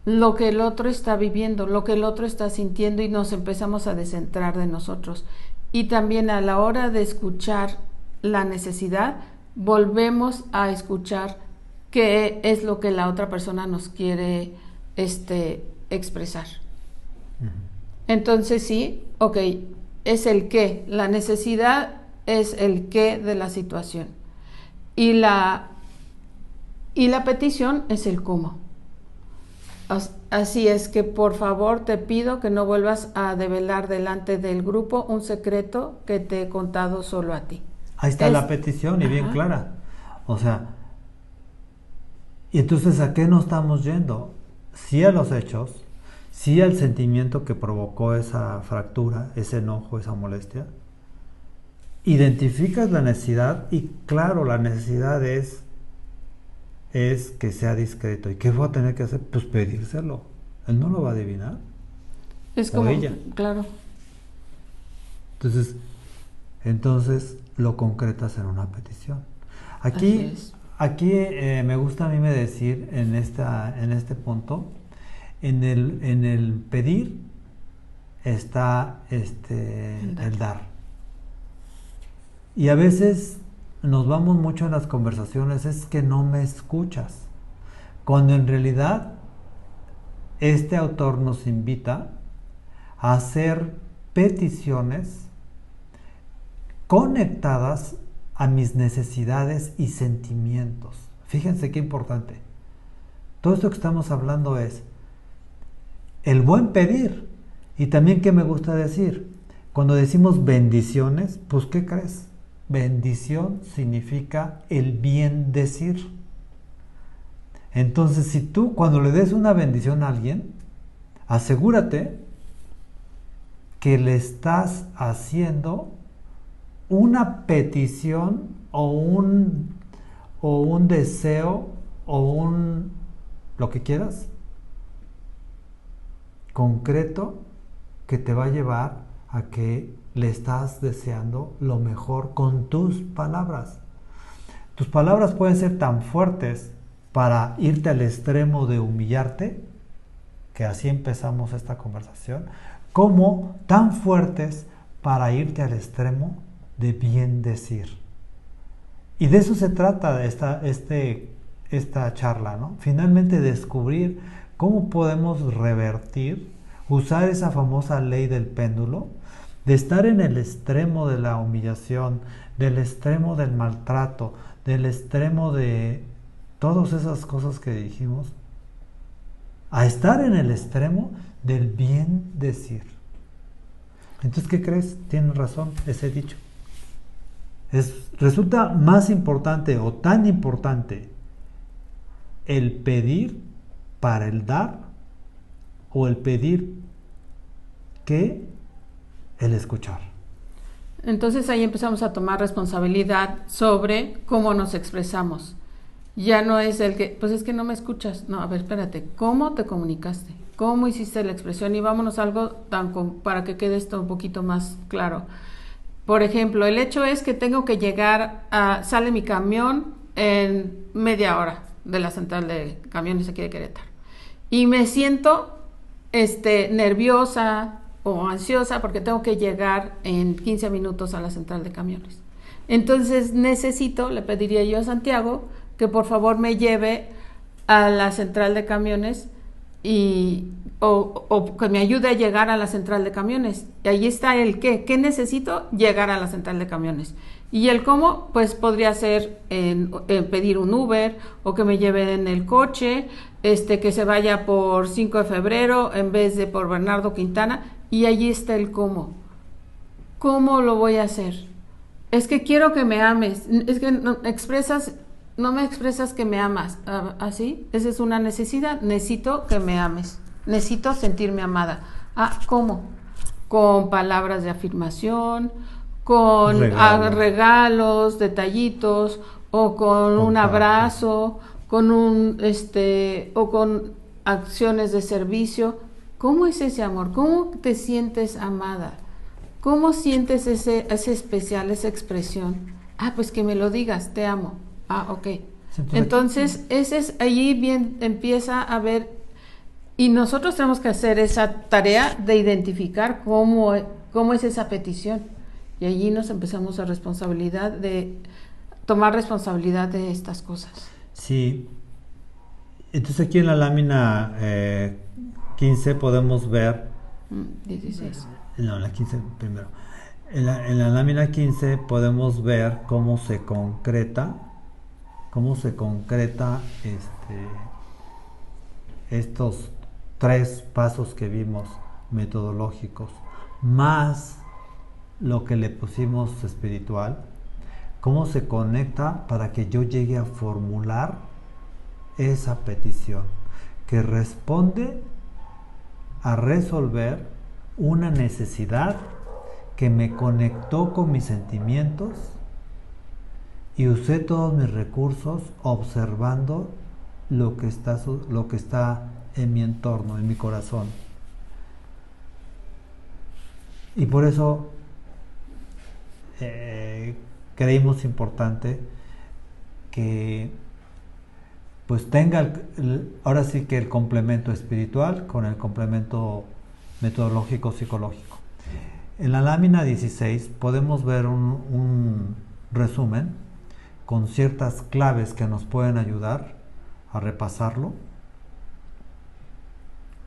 lo que el otro está viviendo, lo que el otro está sintiendo, y nos empezamos a descentrar de nosotros. Y también a la hora de escuchar la necesidad, volvemos a escuchar qué es lo que la otra persona nos quiere expresar. Entonces sí, ok, es el qué, la necesidad es el qué de la situación, y la petición es el cómo. Así es que por favor te pido que no vuelvas a develar delante del grupo un secreto que te he contado solo a ti. Ahí está la petición, y bien clara. O sea, y entonces, ¿a qué nos estamos yendo? Sí a los hechos, sí al sentimiento que provocó esa fractura, ese enojo, esa molestia. Identificas la necesidad, y claro, la necesidad es que sea discreto. ¿Y qué voy a tener que hacer? Pues pedírselo. Él no lo va a adivinar. Es como ella. Claro. Entonces lo concretas en una petición. Aquí me gusta a mí decir en este punto, en el pedir está el dar. Y a veces nos vamos mucho en las conversaciones, es que no me escuchas, cuando en realidad este autor nos invita a hacer peticiones conectadas a mis necesidades y sentimientos. Fíjense qué importante. Todo esto que estamos hablando es el buen pedir. Y también, ¿qué me gusta decir? Cuando decimos bendiciones, pues ¿qué crees? Bendición significa el bien decir. Entonces, si tú cuando le des una bendición a alguien, asegúrate que le estás haciendo una petición o un deseo o lo que quieras concreto, que te va a llevar a que le estás deseando lo mejor con tus palabras. Tus palabras pueden ser tan fuertes para irte al extremo de humillarte, que así empezamos esta conversación, como tan fuertes para irte al extremo de bien decir. Y de eso se trata esta charla, ¿no? Finalmente descubrir cómo podemos revertir, usar esa famosa ley del péndulo, de estar en el extremo de la humillación, del extremo del maltrato, del extremo de todas esas cosas que dijimos, a estar en el extremo del bien decir. Entonces, ¿qué crees? Tienes razón ese dicho. Resulta más importante o tan importante el pedir para el dar, o el pedir que el escuchar. Entonces ahí empezamos a tomar responsabilidad sobre cómo nos expresamos. Ya no es el que, pues es que no me escuchas. No, a ver, espérate, ¿cómo te comunicaste? ¿Cómo hiciste la expresión? Y vámonos a algo para que quede esto un poquito más claro. Por ejemplo, el hecho es que tengo que sale mi camión en media hora de la central de camiones aquí de Querétaro. Y me siento nerviosa, o ansiosa porque tengo que llegar en 15 minutos a la central de camiones. Entonces le pediría yo a Santiago que por favor me lleve a la central de camiones o que me ayude a llegar a la central de camiones. Y ahí está el qué necesito, llegar a la central de camiones. Y el cómo, pues podría ser en pedir un Uber o que me lleven en el coche, que se vaya por 5 de febrero en vez de por Bernardo Quintana. Y allí está el cómo. ¿Cómo lo voy a hacer? Es que quiero que me ames. Es que no me expresas que me amas. ¿Así? Esa es una necesidad. Necesito que me ames. Necesito sentirme amada. ¿Cómo? Con palabras de afirmación, con regalos, detallitos, o con un abrazo, con o con acciones de servicio. ¿Cómo es ese amor? ¿Cómo te sientes amada? ¿Cómo sientes ese especial, esa expresión? Pues que me lo digas, te amo. Ok. Entonces, allí bien empieza a ver, y nosotros tenemos que hacer esa tarea de identificar cómo es esa petición. Y allí nos empezamos a tomar responsabilidad de estas cosas. Sí. Entonces aquí en la lámina 15 podemos ver... 16. No, la 15 primero. En la lámina 15 podemos ver cómo se concreta estos 3 pasos que vimos metodológicos, más lo que le pusimos espiritual, cómo se conecta para que yo llegue a formular esa petición que responde a resolver una necesidad que me conectó con mis sentimientos y usé todos mis recursos observando lo que está en mi entorno, en mi corazón. Y por eso creímos importante que pues tenga ahora sí que el complemento espiritual con el complemento metodológico psicológico. En la lámina 16 podemos ver un resumen con ciertas claves que nos pueden ayudar a repasarlo.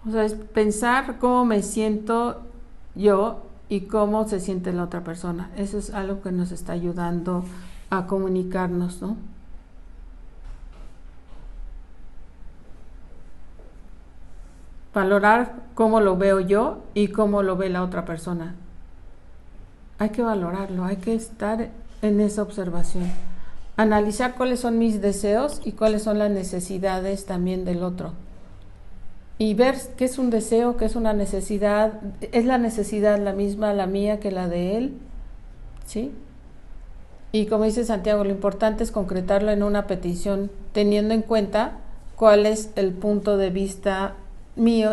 O sea, es pensar cómo me siento yo y cómo se siente la otra persona. Eso es algo que nos está ayudando a comunicarnos, ¿no? Valorar cómo lo veo yo y cómo lo ve la otra persona. Hay que valorarlo, hay que estar en esa observación. Analizar cuáles son mis deseos y cuáles son las necesidades también del otro. Y ver qué es un deseo, qué es una necesidad. ¿Es la necesidad la misma, la mía, que la de él? ¿Sí? Y como dice Santiago, lo importante es concretarlo en una petición, teniendo en cuenta cuál es el punto de vista mío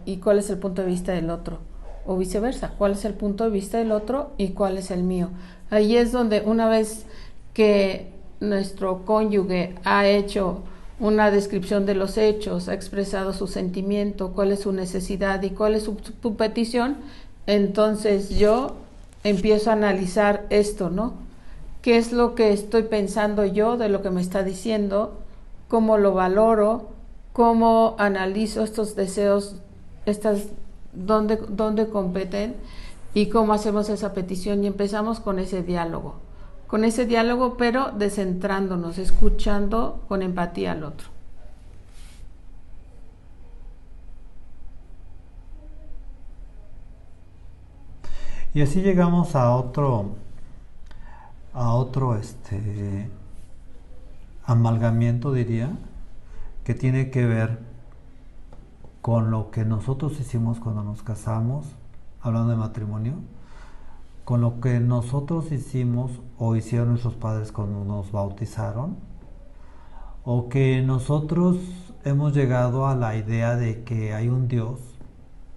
y cuál es el punto de vista del otro, o viceversa, cuál es el punto de vista del otro y cuál es el mío. Ahí es donde, una vez que nuestro cónyuge ha hecho una descripción de los hechos, ha expresado su sentimiento, cuál es su necesidad y cuál es su petición, entonces yo empiezo a analizar esto, ¿no? ¿Qué es lo que estoy pensando yo de lo que me está diciendo? ¿Cómo lo valoro? ¿Cómo analizo estos deseos, dónde competen? Y cómo hacemos esa petición, y empezamos con ese diálogo, pero descentrándonos, escuchando con empatía al otro. Y así llegamos a otro amalgamiento, diría, que tiene que ver con lo que nosotros hicimos cuando nos casamos, hablando de matrimonio, con lo que nosotros hicimos o hicieron nuestros padres cuando nos bautizaron, o que nosotros hemos llegado a la idea de que hay un Dios,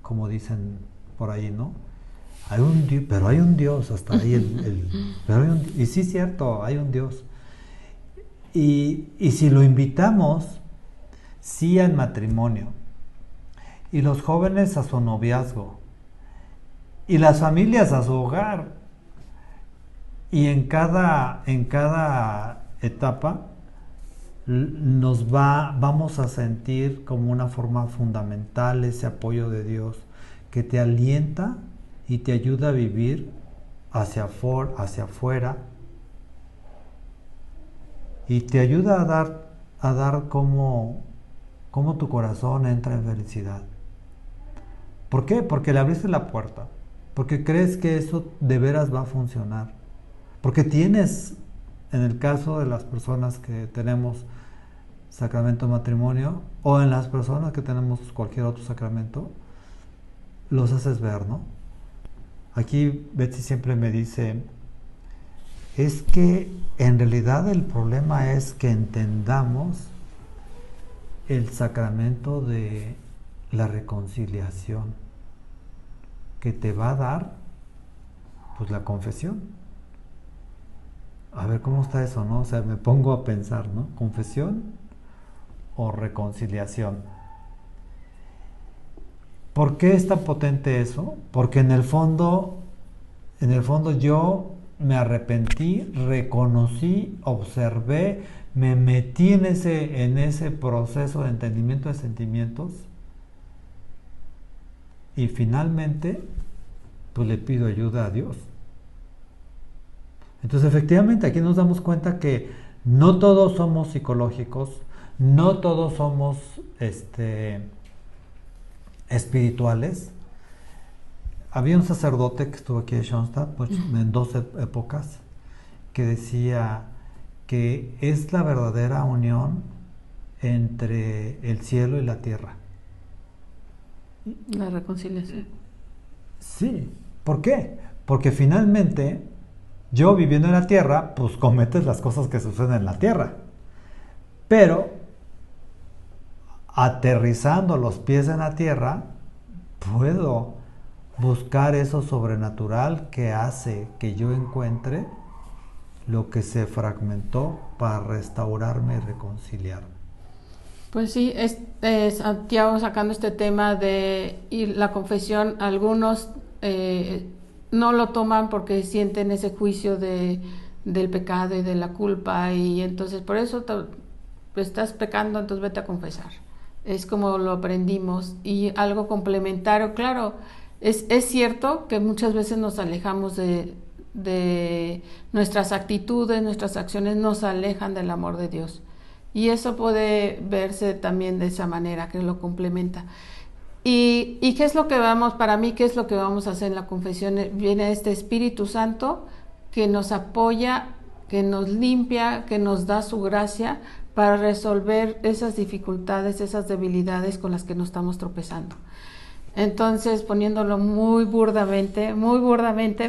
como dicen por ahí, ¿no? Hay un Dios, pero hay un Dios, hasta ahí y sí es cierto, hay un Dios. Y si lo invitamos, sí al matrimonio, y los jóvenes a su noviazgo, y las familias a su hogar. Y en cada etapa vamos a sentir como una forma fundamental ese apoyo de Dios que te alienta y te ayuda a vivir hacia afuera, y te ayuda a dar como tu corazón entra en felicidad. ¿Por qué? Porque le abriste la puerta, porque crees que eso de veras va a funcionar, porque tienes, en el caso de las personas que tenemos sacramento de matrimonio, o en las personas que tenemos cualquier otro sacramento, los haces ver, ¿no? Aquí Betsy siempre me dice, es que en realidad el problema es que entendamos el sacramento de la reconciliación que te va a dar pues la confesión. A ver cómo está eso, ¿no? O sea, me pongo a pensar, ¿no? ¿Confesión o reconciliación? ¿Por qué es tan potente eso? Porque en el fondo yo me arrepentí, reconocí, observé, me metí en ese proceso de entendimiento de sentimientos, y finalmente pues le pido ayuda a Dios. Entonces efectivamente aquí nos damos cuenta que no todos somos psicológicos, no todos somos espirituales. Había un sacerdote que estuvo aquí en Schoenstatt en 2 épocas, que decía que es la verdadera unión entre el cielo y la tierra. La reconciliación. Sí, ¿por qué? Porque finalmente yo, viviendo en la tierra, pues cometes las cosas que suceden en la tierra, pero aterrizando los pies en la tierra puedo buscar eso sobrenatural que hace que yo encuentre lo que se fragmentó para restaurarme y reconciliarme. Pues sí, Santiago sacando este tema de la confesión, algunos no lo toman porque sienten ese juicio del pecado y de la culpa, y entonces por eso estás pecando, entonces vete a confesar. Es como lo aprendimos. Y algo complementario, claro, es cierto que muchas veces nos alejamos de nuestras actitudes, nuestras acciones nos alejan del amor de Dios. Y eso puede verse también de esa manera, que lo complementa. ¿Y qué es lo que para mí, qué es lo que vamos a hacer en la confesión? Viene este Espíritu Santo que nos apoya, que nos limpia, que nos da su gracia para resolver esas dificultades, esas debilidades con las que nos estamos tropezando. Entonces, poniéndolo muy burdamente,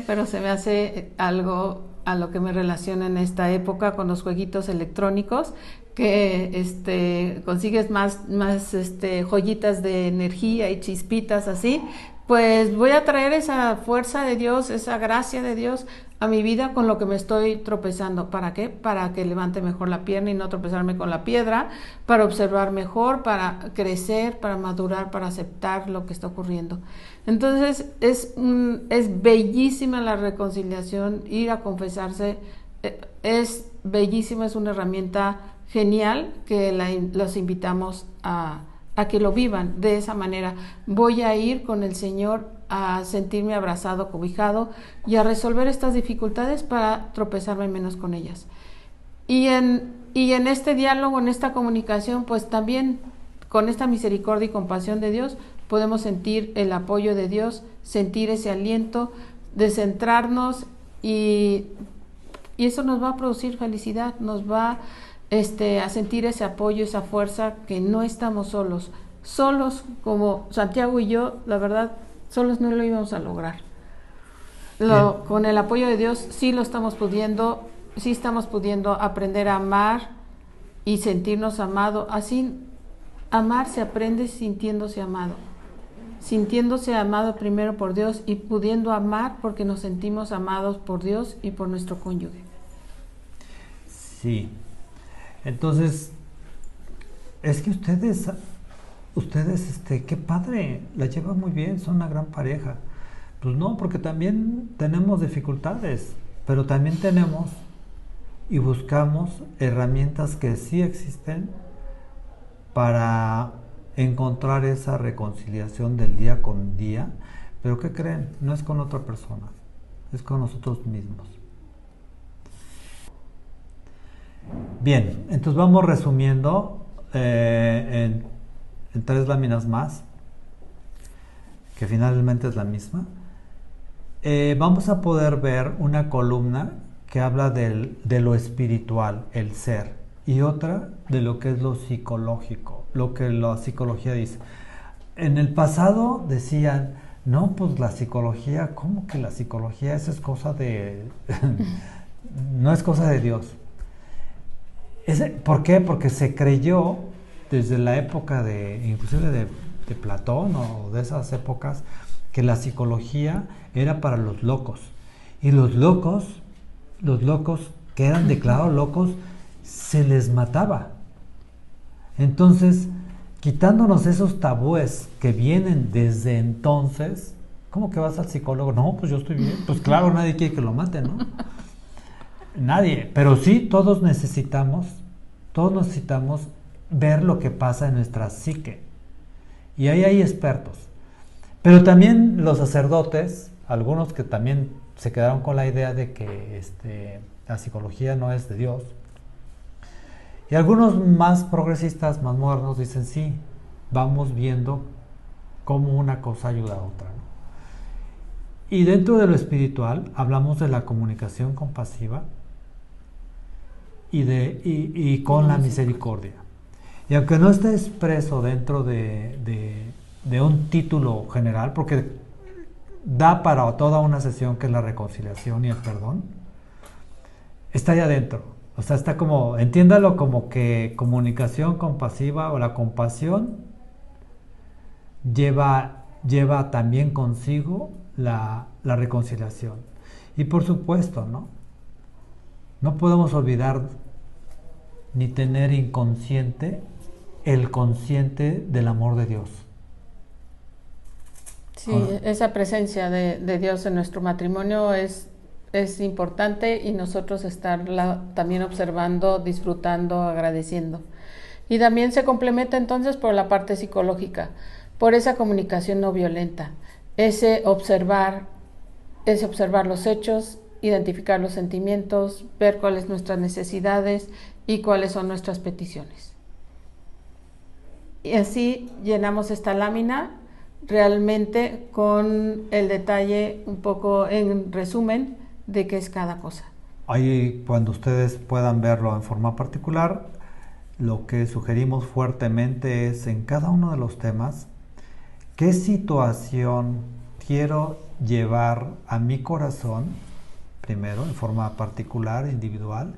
pero se me hace algo a lo que me relaciona en esta época con los jueguitos electrónicos, que consigues más joyitas de energía y chispitas así. Pues voy a traer esa fuerza de Dios, esa gracia de Dios a mi vida con lo que me estoy tropezando. ¿Para qué? Para que levante mejor la pierna y no tropezarme con la piedra, para observar mejor, para crecer, para madurar, para aceptar lo que está ocurriendo. Entonces es bellísima la reconciliación, ir a confesarse, es bellísima, es una herramienta genial que los invitamos a que lo vivan de esa manera. Voy a ir con el Señor a sentirme abrazado, cobijado y a resolver estas dificultades para tropezarme menos con ellas. Y en este diálogo, en esta comunicación, pues también con esta misericordia y compasión de Dios podemos sentir el apoyo de Dios, sentir ese aliento de centrarnos, y eso nos va a producir felicidad, nos va a sentir ese apoyo, esa fuerza, que no estamos solos como Santiago y yo, la verdad, solos no lo íbamos a lograr. Con el apoyo de Dios sí estamos pudiendo aprender a amar y sentirnos amados. Así, amar se aprende sintiéndose amado primero por Dios, y pudiendo amar porque nos sentimos amados por Dios y por nuestro cónyuge. Sí. Entonces, es que ustedes, qué padre, la llevan muy bien, son una gran pareja, Pues no, porque también tenemos dificultades, pero también tenemos y buscamos herramientas que sí existen para encontrar esa reconciliación del día con día. Pero ¿qué creen? No es con otra persona, es con nosotros mismos. Bien, entonces vamos resumiendo en 3 láminas más, que finalmente es la misma. Vamos a poder ver una columna que habla de lo espiritual, el ser, y otra de lo que es lo psicológico, lo que la psicología dice. En el pasado decían, no, pues la psicología, ¿cómo que la psicología? Esa es cosa de... no es cosa de Dios. ¿Por qué? Porque se creyó desde la época inclusive de Platón o de esas épocas, que la psicología era para los locos. Y los locos que eran declarados locos, se les mataba. Entonces, quitándonos esos tabúes que vienen desde entonces, ¿cómo que vas al psicólogo? No, pues yo estoy bien. Pues claro, nadie quiere que lo maten, ¿no? Nadie, pero sí todos necesitamos ver lo que pasa en nuestra psique. Y ahí hay expertos. Pero también los sacerdotes, algunos que también se quedaron con la idea de que la psicología no es de Dios. Y algunos más progresistas, más modernos, dicen sí, vamos viendo cómo una cosa ayuda a otra, ¿no? Y dentro de lo espiritual hablamos de la comunicación compasiva y con la misericordia. Y aunque no esté expreso dentro de un título general, porque da para toda una sesión que es la reconciliación y el perdón, está ahí adentro. O sea, está como, entiéndalo como que comunicación compasiva o la compasión lleva también consigo la reconciliación. Y por supuesto, no podemos olvidar ni tener inconsciente el consciente del amor de Dios. Sí, esa presencia de Dios en nuestro matrimonio es importante, y nosotros estarla también observando, disfrutando, agradeciendo. Y también se complementa entonces por la parte psicológica, por esa comunicación no violenta, ese observar los hechos, identificar los sentimientos, ver cuáles son nuestras necesidades y cuáles son nuestras peticiones. Y así llenamos esta lámina realmente con el detalle un poco en resumen de qué es cada cosa. Ahí, cuando ustedes puedan verlo en forma particular, lo que sugerimos fuertemente es en cada uno de los temas, qué situación quiero llevar a mi corazón, primero en forma particular, individual,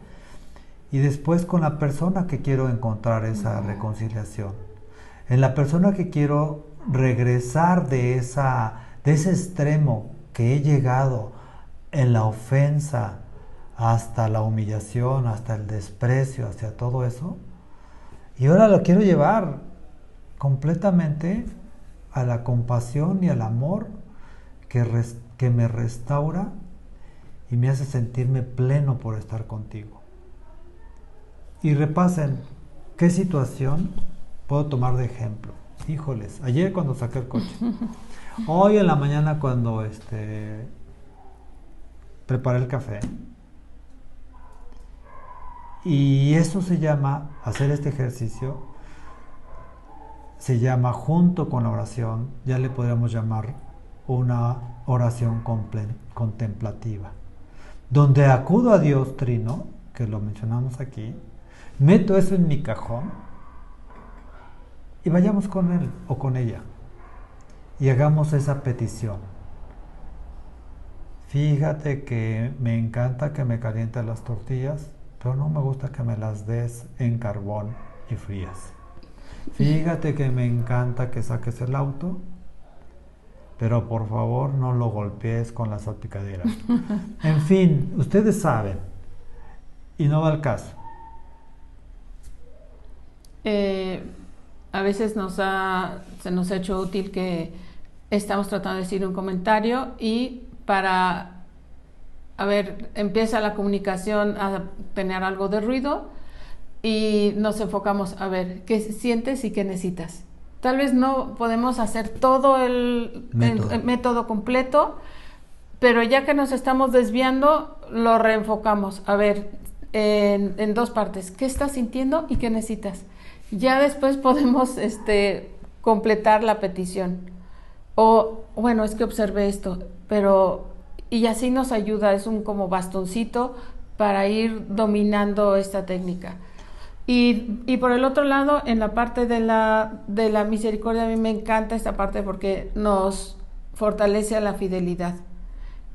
y después con la persona que quiero encontrar esa reconciliación. En la persona que quiero regresar de ese extremo que he llegado en la ofensa, hasta la humillación, hasta el desprecio, hacia todo eso, y ahora lo quiero llevar completamente a la compasión y al amor que me restaura y me hace sentirme pleno por estar contigo. Y repasen, ¿qué situación puedo tomar de ejemplo? Híjoles, ayer cuando saqué el coche, hoy en la mañana cuando preparé el café. Y eso se llama, hacer este ejercicio, se llama junto con la oración, ya le podríamos llamar una oración contemplativa, donde acudo a Dios Trino, que lo mencionamos aquí, meto eso en mi cajón y vayamos con él o con ella y hagamos esa petición. Fíjate que me encanta que me calientes las tortillas, pero no me gusta que me las des en carbón y frías. Fíjate que me encanta que saques el auto, pero por favor no lo golpees con la salpicadera. En fin, ustedes saben, y no va al caso. A veces se nos ha hecho útil que estamos tratando de decir un comentario y empieza la comunicación a tener algo de ruido y nos enfocamos a ver qué sientes y qué necesitas. Tal vez no podemos hacer todo el método completo, pero ya que nos estamos desviando, lo reenfocamos. A ver, en dos partes, ¿qué estás sintiendo y qué necesitas? Ya después podemos completar la petición. O, bueno, es que observé esto, y así nos ayuda, es un como bastoncito para ir dominando esta técnica. Y por el otro lado, en la parte de la misericordia, a mí me encanta esta parte porque nos fortalece a la fidelidad.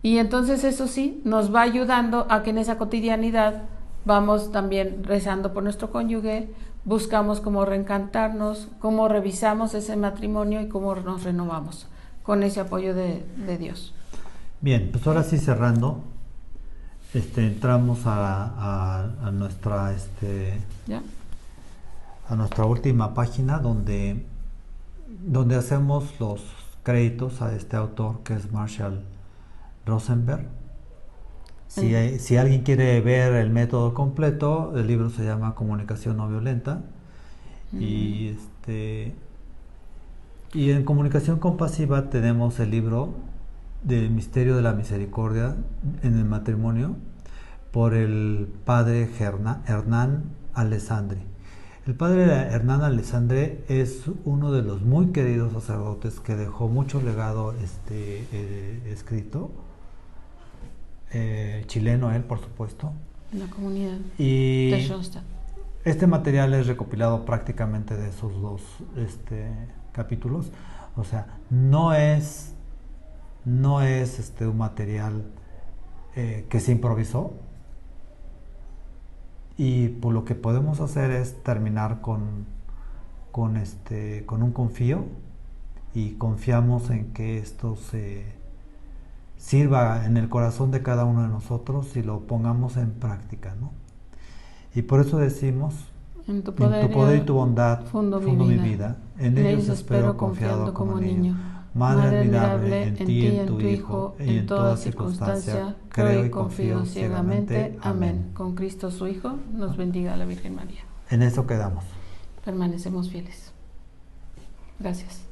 Y entonces eso sí, nos va ayudando a que en esa cotidianidad vamos también rezando por nuestro cónyuge, buscamos cómo reencantarnos, cómo revisamos ese matrimonio y cómo nos renovamos con ese apoyo de Dios. Bien, pues ahora sí cerrando, entramos a nuestra ¿Ya? a nuestra última página donde hacemos los créditos a este autor que es Marshall Rosenberg. Si alguien quiere ver el método completo, el libro se llama Comunicación no violenta. Y en Comunicación compasiva tenemos el libro del Misterio de la Misericordia en el Matrimonio por el padre Hernán Alessandri. El padre Hernán Alessandri es uno de los muy queridos sacerdotes que dejó mucho legado escrito, chileno él, por supuesto, en la comunidad y de Schoenstatt. Este material es recopilado prácticamente de esos dos capítulos, o sea, no es un material que se improvisó, y por lo que podemos hacer es terminar con un confío, y confiamos en que esto se sirva en el corazón de cada uno de nosotros y lo pongamos en práctica, ¿no? Y por eso decimos: en tu poder y tu bondad fundo mi vida, en ellos espero confiado como niño. Madre admirable, en ti y en tu Hijo, y en toda circunstancia, creo y confío ciegamente. Amén. Con Cristo su Hijo, nos bendiga la Virgen María. En eso quedamos. Permanecemos fieles. Gracias.